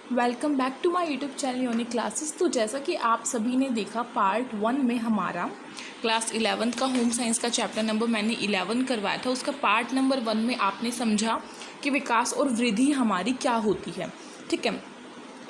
Welcome back to my YouTube channel unique classes. तो जैसा कि आप सभी ने देखा, पार्ट 1 में हमारा क्लास 11th का होम साइंस का चैप्टर नंबर मैंने 11 करवाया था। उसका पार्ट नंबर 1 में आपने समझा कि विकास और वृद्धि हमारी क्या होती है। ठीक है,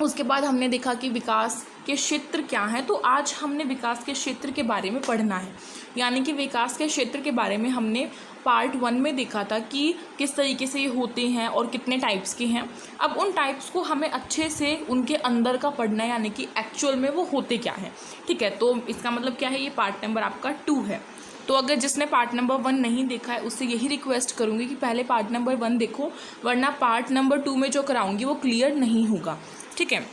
उसके बाद हमने देखा कि विकास के क्षेत्र क्या हैं। तो आज हमने विकास के क्षेत्र के बारे में पढ़ना है, यानी कि विकास के क्षेत्र के बारे में हमने पार्ट 1 में देखा था कि किस तरीके से ये होते हैं और कितने टाइप्स के हैं। अब उन टाइप्स को हमें अच्छे से उनके अंदर का पढ़ना है, यानी कि एक्चुअल में वो होते क्या हैं। ठीक है, तो इसका मतलब क्या है, ये पार्ट नंबर आपका 2 है। तो अगर जिसने पार्ट नंबर 1 नहीं देखा है उससे यही रिक्वेस्ट करूँगी कि पहले पार्ट नंबर 1 देखो, वरना पार्ट नंबर 2 में जो कराऊंगी वो क्लियर नहीं होगा। ठीक है,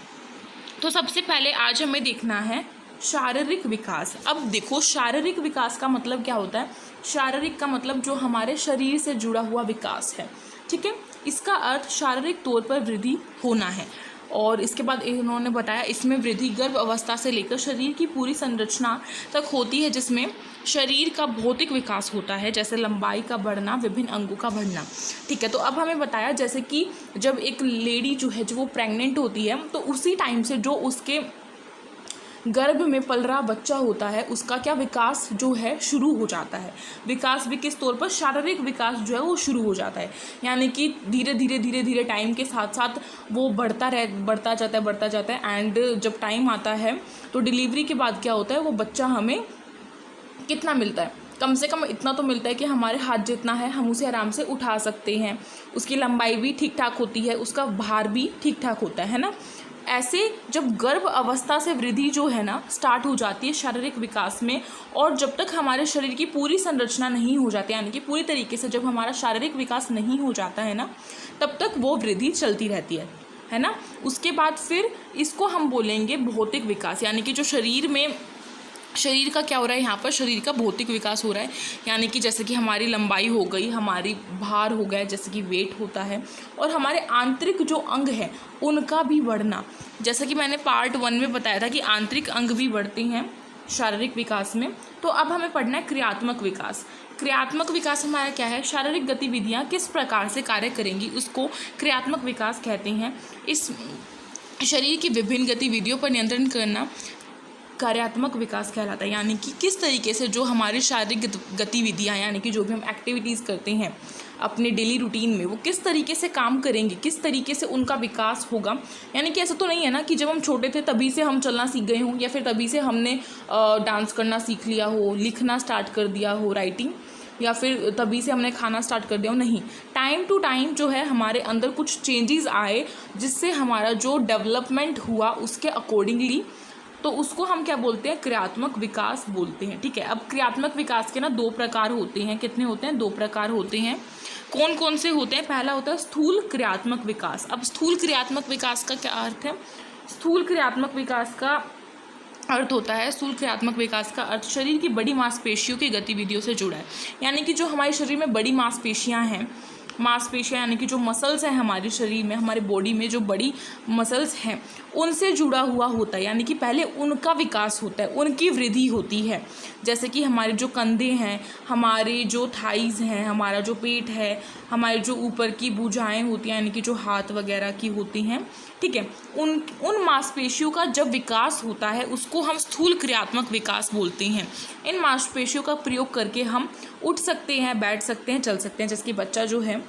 तो सबसे पहले आज हमें देखना है शारीरिक विकास। अब देखो, शारीरिक विकास का मतलब क्या होता है। शारीरिक का मतलब जो हमारे शरीर से जुड़ा हुआ विकास है। ठीक है, इसका अर्थ शारीरिक तौर पर वृद्धि होना है। और इसके बाद इन्होंने बताया इसमें वृद्धि गर्भ अवस्था से लेकर शरीर की पूरी संरचना तक होती है, जिसमें शरीर का भौतिक विकास होता है, जैसे लंबाई का बढ़ना, विभिन्न अंगों का बढ़ना। ठीक है, तो अब हमें बताया जैसे कि जब एक लेडी जो है, जो वो प्रेग्नेंट होती है, तो उसी टाइम से जो उसके गर्भ में पल रहा बच्चा होता है उसका क्या विकास जो है शुरू हो जाता है। विकास भी किस तौर पर, शारीरिक विकास जो है वो शुरू हो जाता है, यानी कि धीरे धीरे टाइम के साथ साथ वो बढ़ता जाता है। एंड जब टाइम आता है तो डिलीवरी के बाद क्या होता है, वो बच्चा हमें कितना मिलता है, कम से कम इतना तो मिलता है कि हमारे हाथ जितना है हम उसे आराम से उठा सकते हैं। उसकी लंबाई भी ठीक ठाक होती है, उसका भार भी ठीक ठाक होता है ना। ऐसे जब गर्भ अवस्था से वृद्धि जो है ना स्टार्ट हो जाती है शारीरिक विकास में, और जब तक हमारे शरीर की पूरी संरचना नहीं हो जाती, यानी कि पूरी तरीके से जब हमारा शारीरिक विकास नहीं हो जाता है ना, तब तक वो वृद्धि चलती रहती है ना। उसके बाद फिर इसको हम बोलेंगे भौतिक विकास, यानी कि जो शरीर का क्या हो रहा है, यहाँ पर शरीर का भौतिक विकास हो रहा है, यानी कि जैसे कि हमारी लंबाई हो गई, हमारी भार हो गया, जैसे कि वेट होता है, और हमारे आंतरिक जो अंग है उनका भी बढ़ना। जैसा कि मैंने पार्ट 1 में बताया था कि आंतरिक अंग भी बढ़ते हैं शारीरिक विकास में। तो अब हमें पढ़ना है क्रियात्मक विकास। क्रियात्मक विकास हमारा क्या है, शारीरिक गतिविधियाँ किस प्रकार से कार्य करेंगी उसको क्रियात्मक विकास कहते हैं। इस शरीर की विभिन्न गतिविधियों पर नियंत्रण करना कार्यात्मक विकास कहलाता है, यानी कि किस तरीके से जो हमारी शारीरिक गतिविधियाँ, यानी कि जो भी हम एक्टिविटीज़ करते हैं अपने डेली रूटीन में, वो किस तरीके से काम करेंगे, किस तरीके से उनका विकास होगा। यानी कि ऐसा तो नहीं है ना कि जब हम छोटे थे तभी से हम चलना सीख गए हों, या फिर तभी से हमने डांस करना सीख लिया हो, लिखना स्टार्ट कर दिया हो, राइटिंग, या फिर तभी से हमने खाना स्टार्ट कर दिया हो। नहीं, टाइम टू टाइम जो है हमारे अंदर कुछ चेंजेस आए, जिससे हमारा जो डेवलपमेंट हुआ उसके अकॉर्डिंगली, तो उसको हम क्या बोलते हैं, क्रियात्मक विकास बोलते हैं। ठीक है, अब क्रियात्मक विकास के ना 2 प्रकार होते हैं। कितने होते हैं, 2 प्रकार होते हैं। कौन कौन से होते हैं, पहला होता है स्थूल क्रियात्मक विकास। अब स्थूल क्रियात्मक विकास का क्या अर्थ है, स्थूल क्रियात्मक विकास का अर्थ होता है, स्थूल क्रियात्मक विकास का अर्थ शरीर की बड़ी मांसपेशियों की गतिविधियों से जुड़ा है, यानी कि जो हमारे शरीर में बड़ी मांसपेशियां हैं, यानी कि जो मसल्स हैं हमारे शरीर में, हमारे बॉडी में जो बड़ी मसल्स हैं उनसे जुड़ा हुआ होता है, यानी कि पहले उनका विकास होता है, उनकी वृद्धि होती है। जैसे कि हमारे जो कंधे हैं, हमारे जो थाइज़ हैं, हमारा जो पेट है, हमारे जो ऊपर की भुजाएं होती हैं, यानी कि जो हाथ वगैरह की होती हैं। ठीक है, उन मांसपेशियों का जब विकास होता है उसको हम स्थूल क्रियात्मक विकास बोलते हैं। इन मांसपेशियों का प्रयोग करके हम उठ सकते हैं, बैठ सकते हैं, चल सकते हैं। जैसे कि बच्चा जो है,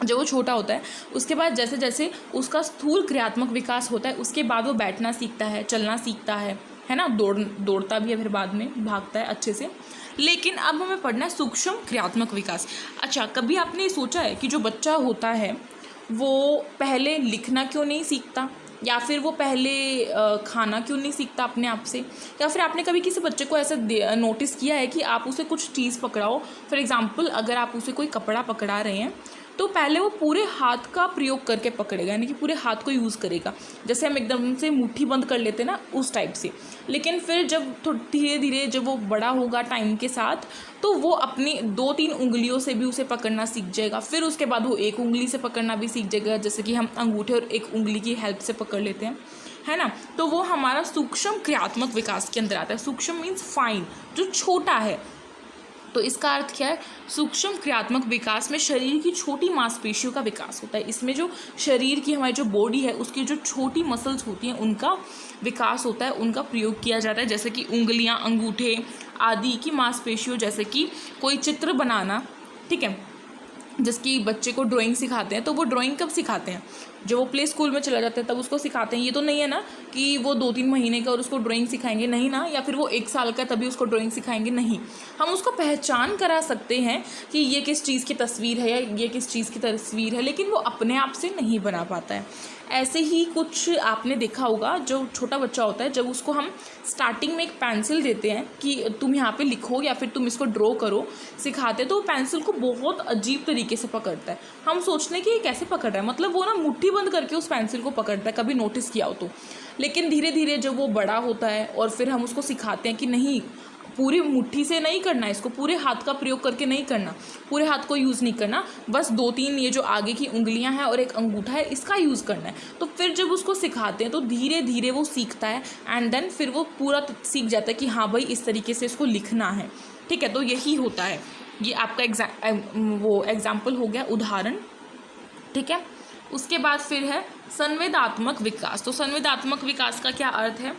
जब वो छोटा होता है, उसके बाद जैसे जैसे उसका स्थूल क्रियात्मक विकास होता है, उसके बाद वो बैठना सीखता है, चलना सीखता है ना, दौड़ता भी है, फिर बाद में भागता है अच्छे से। लेकिन अब हमें पढ़ना है सूक्ष्म क्रियात्मक विकास। अच्छा, कभी आपने सोचा है कि जो बच्चा होता है वो पहले लिखना क्यों नहीं सीखता, या फिर वो पहले खाना क्यों नहीं सीखता अपने आप से, या फिर आपने कभी किसी बच्चे को ऐसा नोटिस किया है कि आप उसे कुछ चीज़ पकड़ाओ, फॉर एग्जांपल अगर आप उसे कोई कपड़ा पकड़ा रहे हैं तो पहले वो पूरे हाथ का प्रयोग करके पकड़ेगा, यानी कि पूरे हाथ को यूज़ करेगा, जैसे हम एकदम से मुट्ठी बंद कर लेते हैं ना, उस टाइप से। लेकिन फिर जब धीरे धीरे जब वो बड़ा होगा टाइम के साथ, तो वो अपनी 2-3 उंगलियों से भी उसे पकड़ना सीख जाएगा। फिर उसके बाद वो 1 उंगली से पकड़ना भी सीख जाएगा, जैसे कि हम अंगूठे और 1 उंगली की हेल्प से पकड़ लेते हैं, है ना। तो वो हमारा सूक्ष्म क्रियात्मक विकास के अंदर आता है। सूक्ष्म मीन्स फाइन, जो छोटा है, तो इसका अर्थ क्या है, सूक्ष्म क्रियात्मक विकास में शरीर की छोटी मांसपेशियों का विकास होता है। इसमें जो शरीर की हमारी जो बॉडी है उसकी जो छोटी मसल्स होती हैं उनका विकास होता है, उनका प्रयोग किया जाता है, जैसे कि उंगलियां, अंगूठे आदि की मांसपेशियों, जैसे कि कोई चित्र बनाना, ठीक है, जिसकी बच्चे को ड्राइंग सिखाते हैं तो वो ड्राइंग कब सिखाते हैं, जब वो प्ले स्कूल में चला जाता है तब उसको सिखाते हैं। ये तो नहीं है ना कि वो 2-3 महीने का और उसको ड्राइंग सिखाएंगे, नहीं ना, या फिर वो 1 साल का तभी उसको ड्राइंग सिखाएंगे, नहीं। हम उसको पहचान करा सकते हैं कि ये किस चीज़ की तस्वीर है या ये किस चीज़ की तस्वीर है, लेकिन वो अपने आप से नहीं बना पाता है। ऐसे ही कुछ आपने देखा होगा, जो छोटा बच्चा होता है जब उसको हम स्टार्टिंग में एक पेंसिल देते हैं कि तुम यहाँ पे लिखो या फिर तुम इसको ड्रॉ करो, सिखाते, तो वो पेंसिल को बहुत अजीब तरीके से पकड़ता है। हम सोचने कि ये कैसे पकड़ रहा है, मतलब वो ना मुट्ठी बंद करके उस पेंसिल को पकड़ता है, कभी नोटिस किया हो तो। लेकिन धीरे धीरे जब वो बड़ा होता है और फिर हम उसको सिखाते हैं कि नहीं, पूरी मुट्ठी से नहीं करना, इसको पूरे हाथ का प्रयोग करके नहीं करना, पूरे हाथ को यूज़ नहीं करना, बस 2-3 ये जो आगे की उंगलियां हैं और एक अंगूठा है इसका यूज़ करना है। तो फिर जब उसको सिखाते हैं तो धीरे धीरे वो सीखता है एंड देन फिर वो पूरा सीख जाता है कि हाँ भाई इस तरीके से इसको लिखना है, ठीक है। तो यही होता है, ये आपका एग्जाम्पल हो गया, उदाहरण, ठीक है। उसके बाद फिर है संवेदात्मक विकास। तो संवेदात्मक विकास का क्या अर्थ है,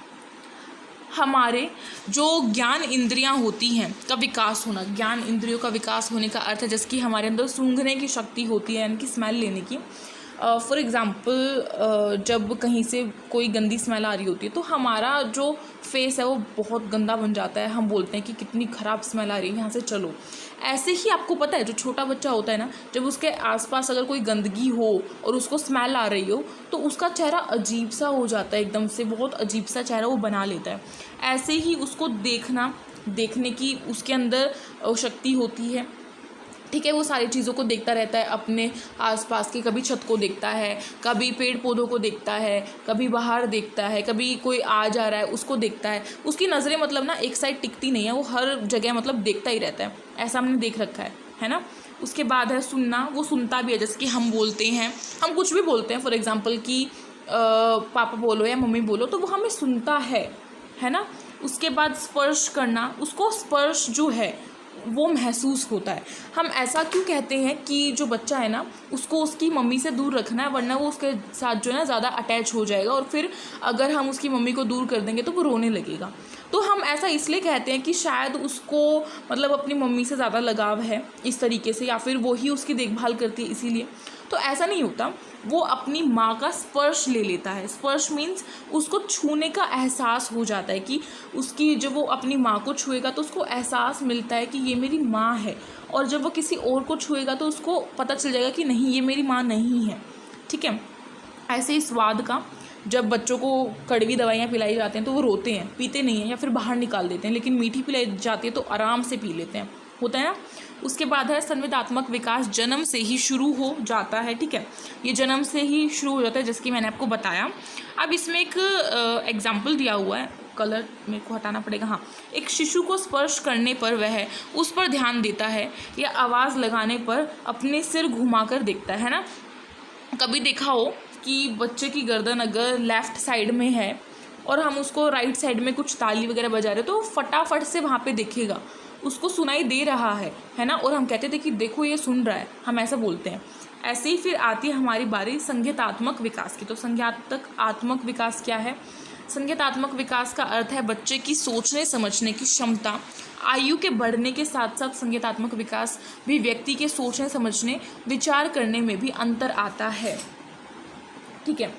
हमारे जो ज्ञान इंद्रियां होती हैं का विकास होना। ज्ञान इंद्रियों का विकास होने का अर्थ है जैसे कि हमारे अंदर सूंघने की शक्ति होती है, यानी कि स्मेल लेने की। फॉर एग्ज़ाम्पल जब कहीं से कोई गंदी स्मेल आ रही होती है तो हमारा जो फेस है वो बहुत गंदा बन जाता है, हम बोलते हैं कि कितनी ख़राब स्मेल आ रही है, यहाँ से चलो। ऐसे ही आपको पता है जो छोटा बच्चा होता है ना, जब उसके आसपास अगर कोई गंदगी हो और उसको स्मेल आ रही हो तो उसका चेहरा अजीब सा हो जाता है, एकदम से बहुत अजीब सा चेहरा वो बना लेता है। ऐसे ही उसको देखने की उसके अंदर शक्ति होती है, ठीक है। वो सारी चीज़ों को देखता रहता है, अपने आसपास की, कभी छत को देखता है, कभी पेड़ पौधों को देखता है, कभी बाहर देखता है, कभी कोई आ जा रहा है उसको देखता है। उसकी नज़रें मतलब ना एक साइड टिकती नहीं है, वो हर जगह मतलब देखता ही रहता है, ऐसा हमने देख रखा है ना। उसके बाद है सुनना, वो सुनता भी है, जैसे कि हम बोलते हैं, हम कुछ भी बोलते हैं, फॉर एग्ज़ाम्पल कि पापा बोलो या मम्मी बोलो, तो वो हमें सुनता है ना। उसके बाद स्पर्श करना, उसको स्पर्श जो है वो महसूस होता है। हम ऐसा क्यों कहते हैं कि जो बच्चा है ना उसको उसकी मम्मी से दूर रखना है, वरना वो उसके साथ जो है ना ज़्यादा अटैच हो जाएगा और फिर अगर हम उसकी मम्मी को दूर कर देंगे तो वो रोने लगेगा। तो हम ऐसा इसलिए कहते हैं कि शायद उसको मतलब अपनी मम्मी से ज़्यादा लगाव है इस तरीके से, या फिर वो ही उसकी देखभाल करती है इसीलिए। तो ऐसा नहीं होता, वो अपनी माँ का स्पर्श ले लेता है। स्पर्श मीन्स उसको छूने का एहसास हो जाता है कि उसकी, जब वो अपनी माँ को छुएगा तो उसको एहसास मिलता है कि ये मेरी माँ है, और जब वो किसी और को छुएगा तो उसको पता चल जाएगा कि नहीं ये मेरी माँ नहीं है, ठीक है। ऐसे ही स्वाद का, जब बच्चों को कड़वी दवाइयाँ पिलाई जाती हैं तो वो रोते हैं, पीते नहीं हैं या फिर बाहर निकाल देते हैं, लेकिन मीठी पिलाई जाती है तो आराम से पी लेते हैं, होता है ना। उसके बाद है संवेदात्मक विकास, जन्म से ही शुरू हो जाता है, ठीक है। ये जन्म से ही शुरू हो जाता है, जैसे कि मैंने आपको बताया। अब इसमें एक एग्जाम्पल दिया हुआ है, कलर मेरे को हटाना पड़ेगा, हाँ। एक शिशु को स्पर्श करने पर वह उस पर ध्यान देता है या आवाज़ लगाने पर अपने सिर घुमाकर देखता है ना। कभी देखा हो कि बच्चे की गर्दन अगर लेफ़्ट साइड में है और हम उसको राइट साइड में कुछ ताली वगैरह बजा रहे तो फटाफट से वहाँ पे देखेगा, उसको सुनाई दे रहा है ना। और हम कहते थे कि देखो ये सुन रहा है, हम ऐसा बोलते हैं। ऐसे ही फिर आती है हमारी बारी संज्ञानात्मक विकास की। तो संज्ञानात्मक विकास क्या है? संज्ञानात्मक विकास का अर्थ है बच्चे की सोचने समझने की क्षमता। आयु के बढ़ने के साथ साथ संज्ञानात्मक विकास भी व्यक्ति के सोचने समझने, विचार करने में भी अंतर आता है, ठीक है।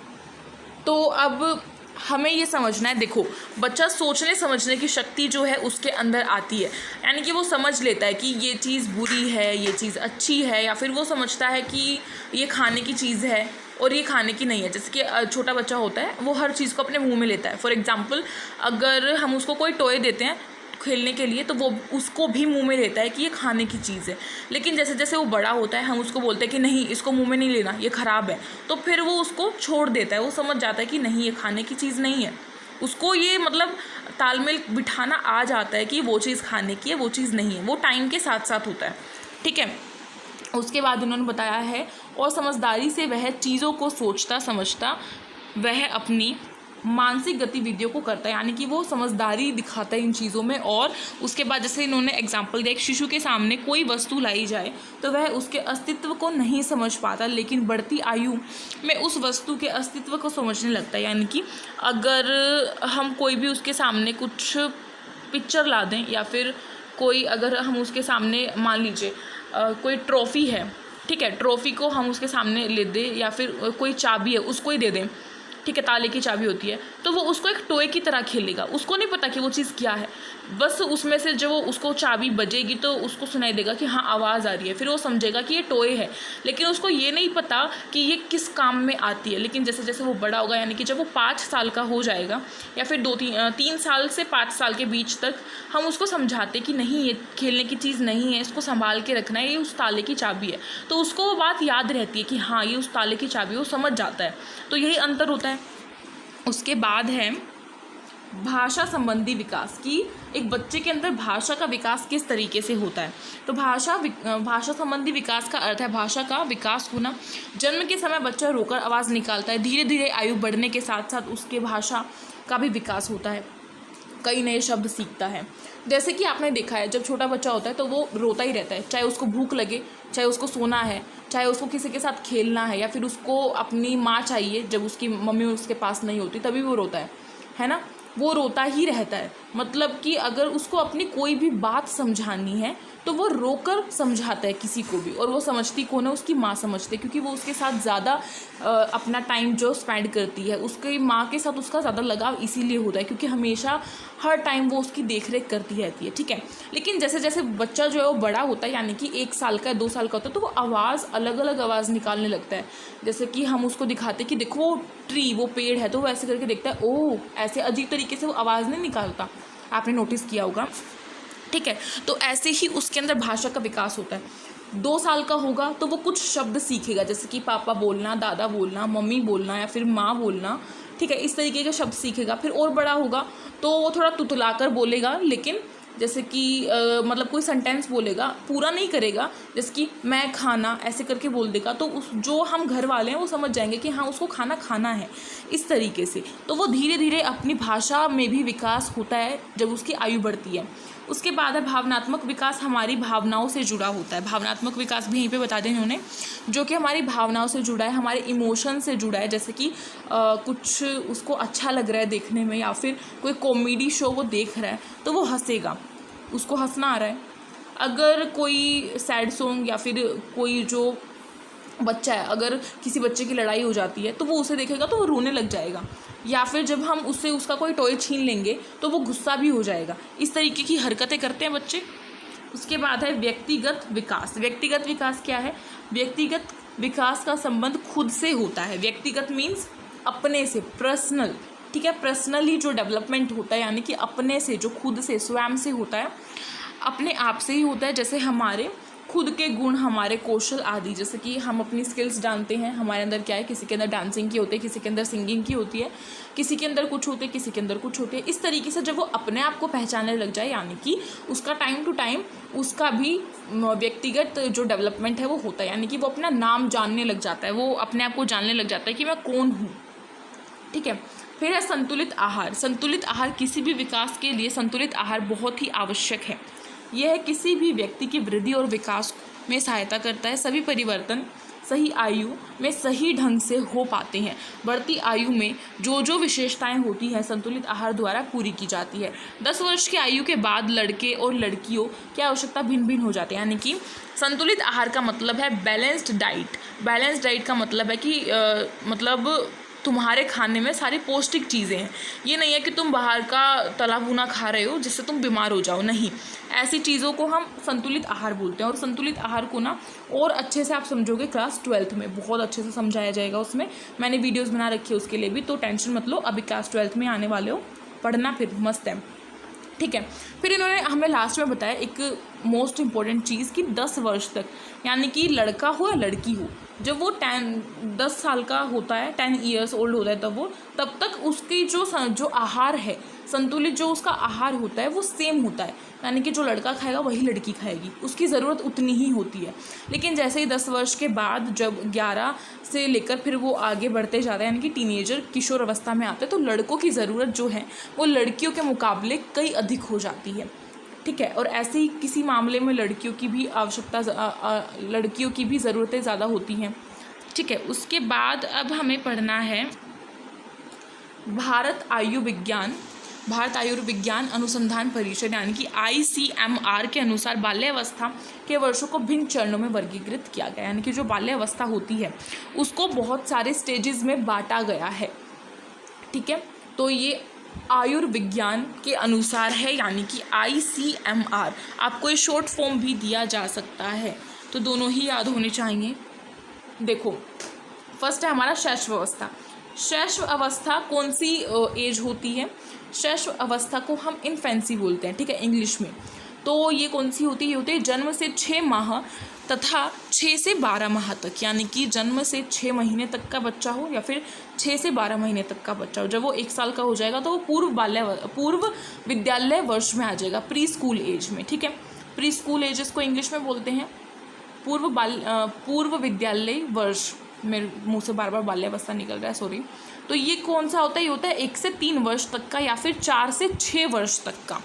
तो अब हमें ये समझना है, देखो बच्चा सोचने समझने की शक्ति जो है उसके अंदर आती है, यानी कि वो समझ लेता है कि ये चीज़ बुरी है, ये चीज़ अच्छी है, या फिर वो समझता है कि ये खाने की चीज़ है और ये खाने की नहीं है। जैसे कि छोटा बच्चा होता है वो हर चीज़ को अपने मुंह में लेता है। फॉर एग्जांपल अगर हम उसको कोई टॉय देते हैं खेलने के लिए तो वो उसको भी मुंह में लेता है कि ये खाने की चीज़ है। लेकिन जैसे जैसे वो बड़ा होता है हम उसको बोलते हैं कि नहीं इसको मुंह में नहीं लेना, ये ख़राब है, तो फिर वो उसको छोड़ देता है। वो समझ जाता है कि नहीं ये खाने की चीज़ नहीं है, उसको ये मतलब तालमेल बिठाना आ जाता है कि वो चीज़ खाने की है, वो चीज़ नहीं है। वो टाइम के साथ साथ होता है, ठीक है। उसके बाद उन्होंने बताया है और समझदारी से वह चीज़ों को सोचता समझता वह अपनी मानसिक गतिविधियों को करता है, यानी कि वो समझदारी दिखाता है इन चीज़ों में। और उसके बाद जैसे इन्होंने एग्जाम्पल दिया, एक शिशु के सामने कोई वस्तु लाई जाए तो वह उसके अस्तित्व को नहीं समझ पाता, लेकिन बढ़ती आयु में उस वस्तु के अस्तित्व को समझने लगता है। यानी कि अगर हम कोई भी उसके सामने कुछ पिक्चर ला दें, या फिर कोई अगर हम उसके सामने मान लीजिए कोई ट्रॉफ़ी है, ठीक है, ट्रॉफ़ी को हम उसके सामने ले दें, या फिर कोई चाबी है उसको ही दे दें, ठीक है, ताले की चाबी होती है, तो वो उसको एक टॉय की तरह खेलेगा। उसको नहीं पता कि वो चीज़ क्या है, बस उसमें से जब वो उसको चाबी बजेगी तो उसको सुनाई देगा कि हाँ आवाज़ आ रही है, फिर वो समझेगा कि ये टॉय है, लेकिन उसको ये नहीं पता कि ये किस काम में आती है। लेकिन जैसे जैसे वो बड़ा होगा, यानी कि जब वो 5 साल का हो जाएगा, या फिर 3 साल से 5 साल के बीच तक हम उसको समझाते कि नहीं ये खेलने की चीज़ नहीं है, इसको संभाल के रखना है, ये उस ताले की चाबी है, तो उसको वो बात याद रहती है कि हाँ ये उस ताले की चाबी, वो समझ जाता है। तो यही अंतर होता है। उसके बाद है भाषा संबंधी विकास, की एक बच्चे के अंदर भाषा का विकास किस तरीके से होता है। तो भाषा संबंधी विकास का अर्थ है भाषा का विकास होना। जन्म के समय बच्चा रोकर आवाज़ निकालता है, धीरे धीरे आयु बढ़ने के साथ साथ उसके भाषा का भी विकास होता है, कई नए शब्द सीखता है। जैसे कि आपने देखा है, जब छोटा बच्चा होता है तो वो रोता ही रहता है, चाहे उसको भूख लगे, चाहे उसको सोना है, चाहे उसको किसी के साथ खेलना है, या फिर उसको अपनी माँ चाहिए, जब उसकी मम्मी उसके पास नहीं होती तभी वो रोता है ना, वो रोता ही रहता है। मतलब कि अगर उसको अपनी कोई भी बात समझानी है तो वो रोकर समझाता है किसी को भी, और वो समझती कौन है, उसकी माँ समझती है, क्योंकि वो उसके साथ ज़्यादा अपना टाइम जो स्पेंड करती है, उसकी माँ के साथ उसका ज़्यादा लगाव इसीलिए होता है क्योंकि हमेशा हर टाइम वो उसकी देख रेख करती रहती है, ठीक है। लेकिन जैसे जैसे बच्चा जो है वो बड़ा होता है, यानी कि 1 साल का 2 साल का होता है, तो वो आवाज़ अलग अलग आवाज़ निकालने लगता है। जैसे कि हम उसको दिखाते कि देखो वो ट्री, वो पेड़ है, तो वो ऐसे करके देखता है, ओह ऐसे अजीब तरीके से वो आवाज़ नहीं निकालता, आपने नोटिस किया होगा, ठीक है। तो ऐसे ही उसके अंदर भाषा का विकास होता है। 2 साल का होगा तो वो कुछ शब्द सीखेगा, जैसे कि पापा बोलना, दादा बोलना, मम्मी बोलना, या फिर माँ बोलना, ठीक है, इस तरीके के शब्द सीखेगा। फिर और बड़ा होगा तो वो थोड़ा तुतलाकर बोलेगा, लेकिन जैसे कि मतलब कोई सेंटेंस बोलेगा, पूरा नहीं करेगा, जैसे कि मैं खाना ऐसे करके बोल देगा, तो उस जो हम घर वाले हैं वो समझ जाएंगे कि हाँ उसको खाना खाना है, इस तरीके से। तो वो धीरे धीरे अपनी भाषा में भी विकास होता है जब उसकी आयु बढ़ती है। उसके बाद है भावनात्मक विकास, हमारी भावनाओं से जुड़ा होता है। भावनात्मक विकास भी यहीं पे बता दें इन्होंने, जो कि हमारी भावनाओं से जुड़ा है, हमारे इमोशन से जुड़ा है। जैसे कि कुछ उसको अच्छा लग रहा है देखने में, या फिर कोई कॉमेडी शो वो देख रहा है तो वो हंसेगा, उसको हंसना आ रहा है। अगर कोई सैड सॉन्ग, या फिर कोई जो बच्चा है, अगर किसी बच्चे की लड़ाई हो जाती है तो वो उसे देखेगा तो वो रोने लग जाएगा, या फिर जब हम उससे उसका कोई टॉय छीन लेंगे तो वो गुस्सा भी हो जाएगा। इस तरीके की हरकतें करते हैं बच्चे। उसके बाद है व्यक्तिगत विकास। व्यक्तिगत विकास क्या है? व्यक्तिगत विकास का संबंध खुद से होता है। व्यक्तिगत मीन्स अपने से, पर्सनल, ठीक है, पर्सनली जो डेवलपमेंट होता है, यानी कि अपने से, जो खुद से, स्वयं से होता है, अपने आप से ही होता है। जैसे हमारे खुद के गुण, हमारे कौशल आदि, जैसे कि हम अपनी स्किल्स जानते हैं, हमारे अंदर क्या है, किसी के अंदर डांसिंग की होती है, किसी के अंदर सिंगिंग की होती है, किसी के अंदर कुछ होते हैं, किसी के अंदर कुछ होते हैं। इस तरीके से जब वो अपने आप को पहचानने लग जाए, यानी कि उसका टाइम टू टाइम उसका भी व्यक्तिगत जो डेवलपमेंट है वो होता है, यानी कि वो अपना नाम जानने लग जाता है, वो अपने आप को जानने लग जाता है कि मैं कौन हूँ, ठीक है। फिर है संतुलित आहार। संतुलित आहार, किसी भी विकास के लिए संतुलित आहार बहुत ही आवश्यक है। यह किसी भी व्यक्ति की वृद्धि और विकास में सहायता करता है। सभी परिवर्तन सही आयु में सही ढंग से हो पाते हैं। बढ़ती आयु में जो जो विशेषताएं होती हैं संतुलित आहार द्वारा पूरी की जाती है। 10 वर्ष की आयु के बाद लड़के और लड़कियों की आवश्यकता भिन्न भिन्न हो जाती है, यानी कि संतुलित आहार का मतलब है बैलेंस्ड डाइट। बैलेंस्ड डाइट का मतलब है कि मतलब तुम्हारे खाने में सारी पौष्टिक चीज़ें हैं। ये नहीं है कि तुम बाहर का तला भुना खा रहे हो जिससे तुम बीमार हो जाओ, नहीं, ऐसी चीज़ों को हम संतुलित आहार बोलते हैं। और संतुलित आहार को ना और अच्छे से आप समझोगे क्लास 12th में, बहुत अच्छे से समझाया जाएगा उसमें। मैंने वीडियोज़ बना रखी है उसके लिए भी, तो टेंशन मत लो, अभी क्लास 12th में आने वाले हो, पढ़ना फिर मस्त है, ठीक है। फिर इन्होंने हमें लास्ट में बताया एक मोस्ट इम्पॉर्टेंट चीज़ कि 10 वर्ष तक, यानी कि लड़का हो या लड़की हो, जब वो 10 साल का होता है, 10 ईयर्स ओल्ड होता है, तब तक उसकी जो आहार है, संतुलित जो उसका आहार होता है वो सेम होता है, यानी कि जो लड़का खाएगा वही लड़की खाएगी, उसकी ज़रूरत उतनी ही होती है। लेकिन जैसे ही 10 वर्ष के बाद जब 11 से लेकर फिर वो आगे बढ़ते जाते हैं, यानी कि टीनेजर किशोर अवस्था में आते हैं, तो लड़कों की ज़रूरत जो है वो लड़कियों के मुकाबले कई अधिक हो जाती है। ठीक है, और ऐसे ही किसी मामले में लड़कियों की भी लड़कियों की भी ज़रूरतें ज़्यादा होती हैं। ठीक है, उसके बाद अब हमें पढ़ना है भारत आयुर्विज्ञान अनुसंधान परिषद यानी कि ICMR के अनुसार बाल्यावस्था के वर्षों को भिन्न चरणों में वर्गीकृत किया गया, यानी कि जो बाल्यावस्था होती है उसको बहुत सारे स्टेजेस में बांटा गया है। ठीक है, तो ये आयुर्विज्ञान के अनुसार है, यानी कि ICMR। आपको ये शॉर्ट फॉर्म भी दिया जा सकता है, तो दोनों ही याद होने चाहिए। देखो, फर्स्ट है हमारा शैशव अवस्था। शैशव अवस्था कौन सी एज होती है? शैशव अवस्था को हम इन्फेंसी बोलते हैं, ठीक है, इंग्लिश में। तो ये कौन सी होती है? ये होती है जन्म से 6 माह तथा 6 से 12 माह तक, यानी कि जन्म से 6 महीने तक का बच्चा हो या फिर 6 से 12 महीने तक का बच्चा हो। जब वो 1 साल का हो जाएगा तो वो पूर्व विद्यालय वर्ष में आ जाएगा, प्री स्कूल एज में। ठीक है, प्री स्कूल एज इसको इंग्लिश में बोलते हैं पूर्व विद्यालय वर्ष। मेरे मुंह से बार बार बाल्यावस्था निकल रहा है, सॉरी। तो ये कौन सा होता है? ये होता है 1 से 3 वर्ष तक का या फिर 4 से 6 वर्ष तक का।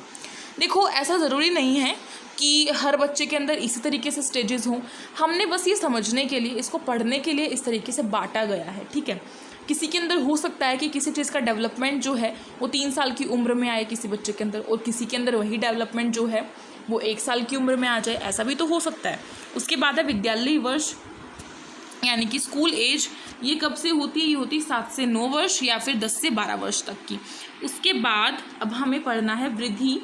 देखो, ऐसा ज़रूरी नहीं है कि हर बच्चे के अंदर इसी तरीके से स्टेजेस हों। हमने बस ये समझने के लिए, इसको पढ़ने के लिए इस तरीके से बांटा गया है। ठीक है, किसी के अंदर हो सकता है कि किसी चीज़ का डेवलपमेंट जो है वो 3 साल की उम्र में आए किसी बच्चे के अंदर, और किसी के अंदर वही डेवलपमेंट जो है वो 1 साल की उम्र में आ जाए, ऐसा भी तो हो सकता है। उसके बाद है विद्यालयी वर्ष यानी कि स्कूल एज। ये कब से होती है? ये होती है 7 से 9 वर्ष या फिर 10 से 12 वर्ष तक की। उसके बाद अब हमें पढ़ना है वृद्धि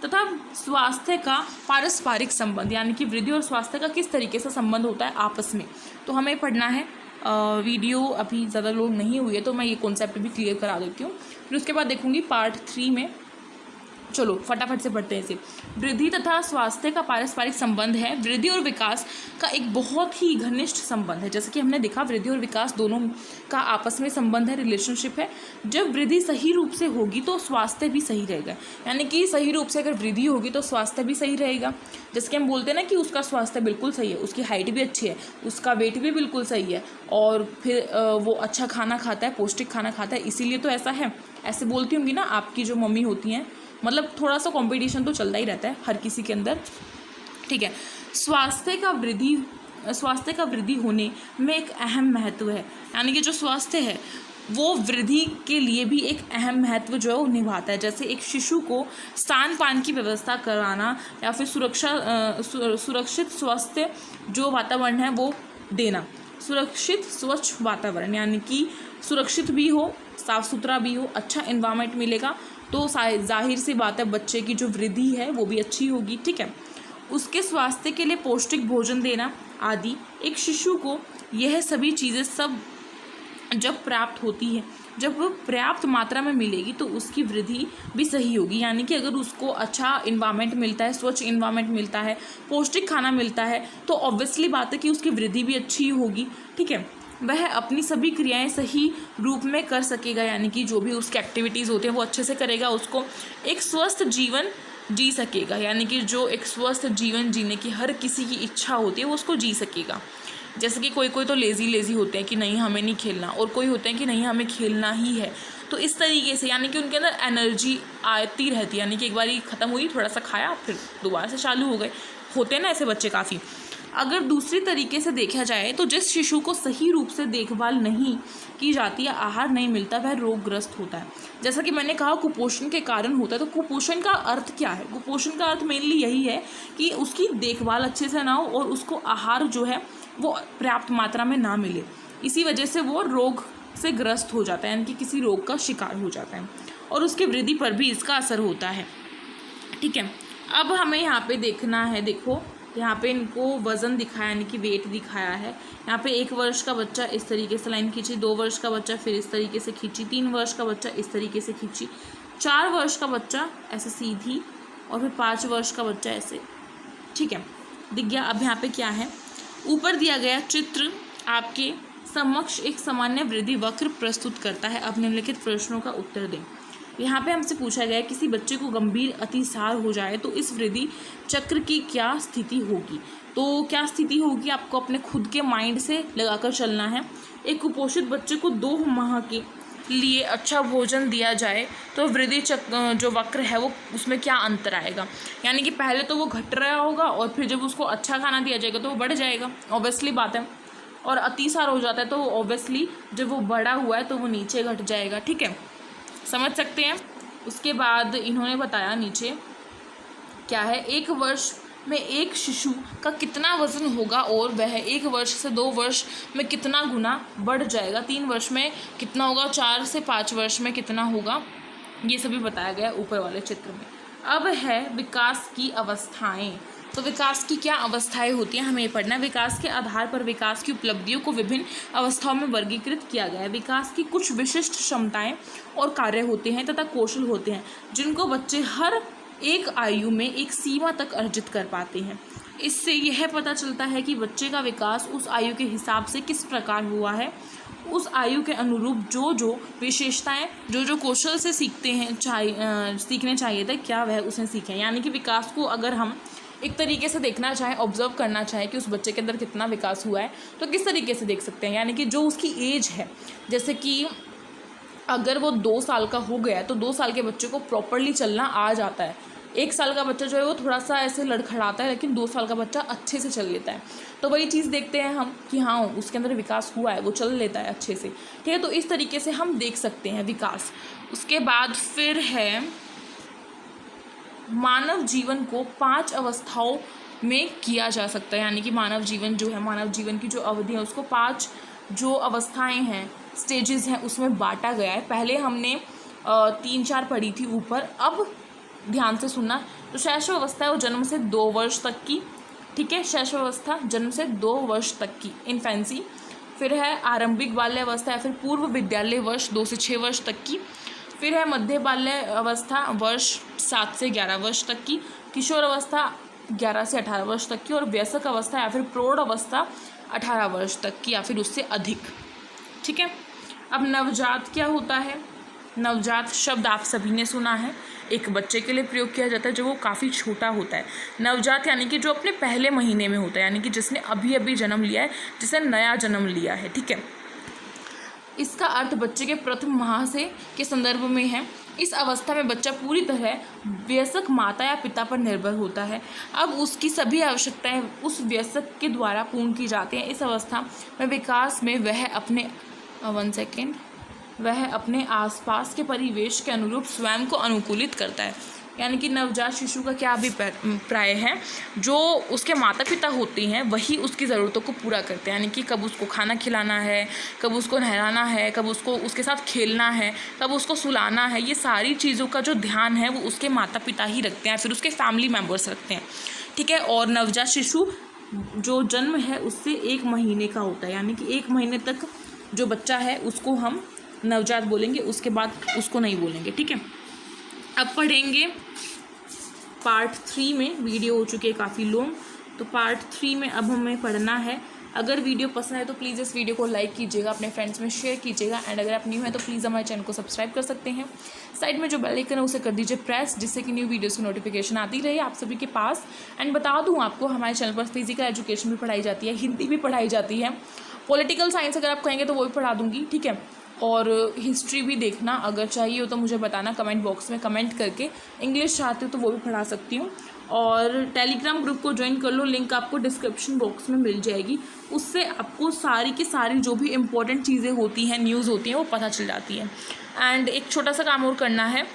तथा स्वास्थ्य का पारस्परिक संबंध, यानी कि वृद्धि और स्वास्थ्य का किस तरीके से संबंध होता है आपस में। तो हमें पढ़ना है, वीडियो अभी ज़्यादा लोड नहीं हुई है तो मैं ये कॉन्सेप्ट भी क्लियर करा देती हूँ। फिर उसके बाद देखूँगी पार्ट 3 में। चलो फटाफट से पढ़ते हैं इसे। वृद्धि तथा स्वास्थ्य का पारस्परिक संबंध है वृद्धि और विकास का एक बहुत ही घनिष्ठ संबंध है। जैसे कि हमने देखा, वृद्धि और विकास दोनों का आपस में संबंध है, रिलेशनशिप है। जब वृद्धि सही रूप से होगी तो स्वास्थ्य भी सही रहेगा, यानी कि सही रूप से अगर वृद्धि होगी तो स्वास्थ्य भी सही रहेगा। जैसे कि हम बोलते हैं ना कि उसका स्वास्थ्य बिल्कुल सही है, उसकी हाइट भी अच्छी है, उसका वेट भी बिल्कुल सही है, और फिर वो अच्छा खाना खाता है, पौष्टिक खाना खाता है, इसीलिए तो ऐसा है। ऐसे बोलती होंगी ना आपकी जो मम्मी होती हैं। मतलब थोड़ा सा कंपटीशन तो चलता ही रहता है हर किसी के अंदर। ठीक है, स्वास्थ्य का वृद्धि होने में एक अहम महत्व है, यानी कि जो स्वास्थ्य है वो वृद्धि के लिए भी एक अहम महत्व जो है वो निभाता है। जैसे एक शिशु को स्तन पान की व्यवस्था कराना या फिर सुरक्षित स्वस्थ जो वातावरण है वो देना। सुरक्षित स्वच्छ वातावरण यानी कि सुरक्षित भी हो, साफ़ सुथरा भी हो, अच्छा इन्वायरमेंट मिलेगा तो जाहिर सी बात है बच्चे की जो वृद्धि है वो भी अच्छी होगी। ठीक है, उसके स्वास्थ्य के लिए पौष्टिक भोजन देना आदि। एक शिशु को यह सभी चीज़ें सब जब प्राप्त होती है, जब वो पर्याप्त मात्रा में मिलेगी तो उसकी वृद्धि भी सही होगी। यानी कि अगर उसको अच्छा इन्वायरमेंट मिलता है, स्वच्छ इन्वायरमेंट मिलता है, पौष्टिक खाना मिलता है, तो ऑब्वियसली बात है कि उसकी वृद्धि भी अच्छी होगी। ठीक है, वह अपनी सभी क्रियाएं सही रूप में कर सकेगा, यानी कि जो भी उसकी एक्टिविटीज़ होती हैं वो अच्छे से करेगा, उसको एक स्वस्थ जीवन जी सकेगा। यानी कि जो एक स्वस्थ जीवन जीने की हर किसी की इच्छा होती है वो उसको जी सकेगा। जैसे कि कोई तो लेज़ी होते हैं कि नहीं हमें नहीं खेलना, और कोई होते हैं कि नहीं हमें खेलना ही है। तो इस तरीके से यानी कि उनके अंदर एनर्जी आती रहती है, यानी कि एक बार ख़त्म हुई, थोड़ा सा खाया, फिर दोबारा से चालू हो गए। होते हैं ना ऐसे बच्चे काफ़ी। अगर दूसरी तरीके से देखा जाए तो जिस शिशु को सही रूप से देखभाल नहीं की जाती है, आहार नहीं मिलता, वह रोगग्रस्त होता है। जैसा कि मैंने कहा कुपोषण के कारण होता है। तो कुपोषण का अर्थ क्या है? कुपोषण का अर्थ मेनली यही है कि उसकी देखभाल अच्छे से ना हो और उसको आहार जो है वो पर्याप्त मात्रा में ना मिले, इसी वजह से वो रोग से ग्रस्त हो जाता है, यानी कि किसी रोग का शिकार हो जाता है, और उसकी वृद्धि पर भी इसका असर होता है। ठीक है, अब हमें यहाँ पे देखना है, देखो यहाँ पे इनको वज़न दिखाया यानी कि वेट दिखाया है। यहाँ पे 1 वर्ष का बच्चा इस तरीके से लाइन खींची, 2 वर्ष का बच्चा फिर इस तरीके से खींची, 3 वर्ष का बच्चा इस तरीके से खींची, 4 वर्ष का बच्चा ऐसे सीधी, और फिर 5 वर्ष का बच्चा ऐसे। ठीक है, दिख गया। अब यहाँ पे क्या है, ऊपर दिया गया चित्र आपके समक्ष एक सामान्य वृद्धि वक्र प्रस्तुत करता है। अब निम्नलिखित प्रश्नों का उत्तर दें। यहाँ पे हमसे पूछा गया है किसी बच्चे को गंभीर अतिसार हो जाए तो इस वृद्धि चक्र की क्या स्थिति होगी। तो क्या स्थिति होगी आपको अपने खुद के माइंड से लगाकर चलना है। एक कुपोषित बच्चे को 2 माह के लिए अच्छा भोजन दिया जाए तो वृद्धि चक्र जो वक्र है वो उसमें क्या अंतर आएगा। यानी कि पहले तो वो घट रहा होगा और फिर जब उसको अच्छा खाना दिया जाएगा तो वो बढ़ जाएगा, ऑब्वियसली बात है। और अतिसार हो जाता है तो ऑब्वियसली जब वो बड़ा हुआ है तो वो नीचे घट जाएगा। ठीक है, समझ सकते हैं। उसके बाद इन्होंने बताया नीचे क्या है, 1 वर्ष में एक शिशु का कितना वज़न होगा और वह 1 वर्ष से 2 वर्ष में कितना गुना बढ़ जाएगा। 3 वर्ष में कितना होगा, 4 से 5 वर्ष में कितना होगा, ये सभी बताया गया ऊपर वाले चित्र में। अब है विकास की अवस्थाएं। तो विकास की क्या अवस्थाएं होती हैं हमें ये पढ़ना है। विकास के आधार पर विकास की उपलब्धियों को विभिन्न अवस्थाओं में वर्गीकृत किया गया है। विकास की कुछ विशिष्ट क्षमताएं और कार्य होते हैं तथा कौशल होते हैं जिनको बच्चे हर एक आयु में एक सीमा तक अर्जित कर पाते हैं। इससे यह पता चलता है कि बच्चे का विकास उस आयु के हिसाब से किस प्रकार हुआ है। उस आयु के अनुरूप जो विशेषताएं जो कौशल से सीखते हैं सीखने चाहिए थे क्या वह उसने सीखे। यानी कि विकास को अगर हम एक तरीके से देखना चाहें, ऑब्जर्व करना चाहें कि उस बच्चे के अंदर कितना विकास हुआ है तो किस तरीके से देख सकते हैं। यानी कि जो उसकी एज है, जैसे कि अगर वो 2 साल का हो गया है तो 2 साल के बच्चे को प्रॉपरली चलना आ जाता है। 1 साल का बच्चा जो है वो थोड़ा सा ऐसे लड़खड़ाता है, लेकिन 2 साल का बच्चा अच्छे से चल लेता है। तो वही चीज़ देखते हैं हम कि हाँ उसके अंदर विकास हुआ है, वो चल लेता है अच्छे से। ठीक है, तो इस तरीके से हम देख सकते हैं विकास। उसके बाद फिर है मानव जीवन को 5 अवस्थाओं में किया जा सकता है। यानी कि मानव जीवन जो है, मानव जीवन की जो अवधि है उसको 5 जो अवस्थाएं हैं, स्टेजेस हैं, उसमें बांटा गया है। पहले हमने 3-4 पढ़ी थी ऊपर, अब ध्यान से सुनना। तो शैशव अवस्था है वो जन्म से 2 वर्ष तक की। ठीक है, शैशव अवस्था जन्म से 2 वर्ष तक की, इन्फेंसी। फिर है आरंभिक बाल्य अवस्था या फिर पूर्व विद्यालय वर्ष 2 से 6 वर्ष तक की। फिर है मध्य बाल्य अवस्था वर्ष 7 से 11 वर्ष तक की। किशोर अवस्था 11 से 18 वर्ष तक की। और वयस्क अवस्था या फिर प्रौढ़ अवस्था 18 वर्ष तक की या फिर उससे अधिक। ठीक है, अब नवजात क्या होता है। नवजात शब्द आप सभी ने सुना है, एक बच्चे के लिए प्रयोग किया जाता है जो वो काफ़ी छोटा होता है। नवजात यानी कि जो अपने पहले महीने में होता है, यानी कि जिसने अभी अभी जन्म लिया है, जिसने नया जन्म लिया है। ठीक है, इसका अर्थ बच्चे के प्रथम माह से के संदर्भ में है। इस अवस्था में बच्चा पूरी तरह वयस्क माता या पिता पर निर्भर होता है। अब उसकी सभी आवश्यकताएं उस वयस्क के द्वारा पूर्ण की जाती हैं। इस अवस्था में विकास में वह अपने आसपास के परिवेश के अनुरूप स्वयं को अनुकूलित करता है। यानी कि नवजात शिशु का क्या अभिप्राय है, जो उसके माता पिता होते हैं वही उसकी ज़रूरतों को पूरा करते हैं। यानी कि कब उसको खाना खिलाना है, कब उसको नहलाना है, कब उसको उसके साथ खेलना है, कब उसको सुलाना है, ये सारी चीज़ों का जो ध्यान है वो उसके माता पिता ही रखते हैं, फिर उसके फैमिली मेम्बर्स रखते हैं। ठीक है, और नवजात शिशु जो जन्म है उससे 1 महीने का होता है। यानी कि 1 महीने तक जो बच्चा है उसको हम नवजात बोलेंगे, उसके बाद उसको नहीं बोलेंगे। ठीक है, अब पढ़ेंगे पार्ट 3 में। वीडियो हो चुकी है काफ़ी लॉन्ग, तो पार्ट 3 में अब हमें पढ़ना है। अगर वीडियो पसंद है तो प्लीज़ इस वीडियो को लाइक कीजिएगा, अपने फ्रेंड्स में शेयर कीजिएगा। एंड अगर आप न्यू हैं तो प्लीज़ हमारे चैनल को सब्सक्राइब कर सकते हैं। साइड में जो बेल आइकन है उसे कर दीजिए प्रेस, जिससे कि न्यू वीडियोज़ की नोटिफिकेशन आती रहे आप सभी के पास। एंड बता दूँ आपको, हमारे चैनल पर फिजिकल एजुकेशन भी पढ़ाई जाती है, हिंदी भी पढ़ाई जाती है, पॉलिटिकल साइंस अगर आप कहेंगे तो वो भी पढ़ा दूँगी। ठीक है, और हिस्ट्री भी देखना, अगर चाहिए हो तो मुझे बताना कमेंट बॉक्स में कमेंट करके। इंग्लिश चाहते हो तो वो भी पढ़ा सकती हूँ। और टेलीग्राम ग्रुप को ज्वाइन कर लो, लिंक आपको डिस्क्रिप्शन बॉक्स में मिल जाएगी। उससे आपको सारी की सारी जो भी इम्पोर्टेंट चीज़ें होती हैं, न्यूज़ होती हैं, वो पता चल जाती है। एंड एक छोटा सा काम और करना है,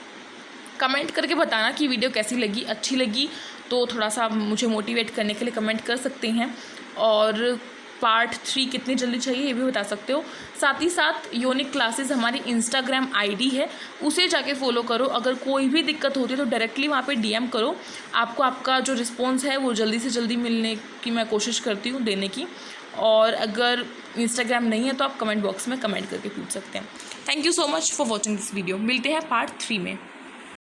कमेंट करके बताना कि वीडियो कैसी लगी। अच्छी लगी तो थोड़ा सा मुझे मोटिवेट करने के लिए कमेंट कर सकते हैं। और पार्ट 3 कितनी जल्दी चाहिए ये भी बता सकते हो। साथ ही साथ यूनिक क्लासेस हमारी इंस्टाग्राम आईडी है, उसे जाके फॉलो करो। अगर कोई भी दिक्कत होती है तो डायरेक्टली वहाँ पे डीएम करो, आपको आपका जो रिस्पॉन्स है वो जल्दी से जल्दी मिलने की मैं कोशिश करती हूँ, देने की। और अगर इंस्टाग्राम नहीं है तो आप कमेंट बॉक्स में कमेंट करके पूछ सकते हैं। Thank you so much for watching this video. मिलते हैं पार्ट 3 में।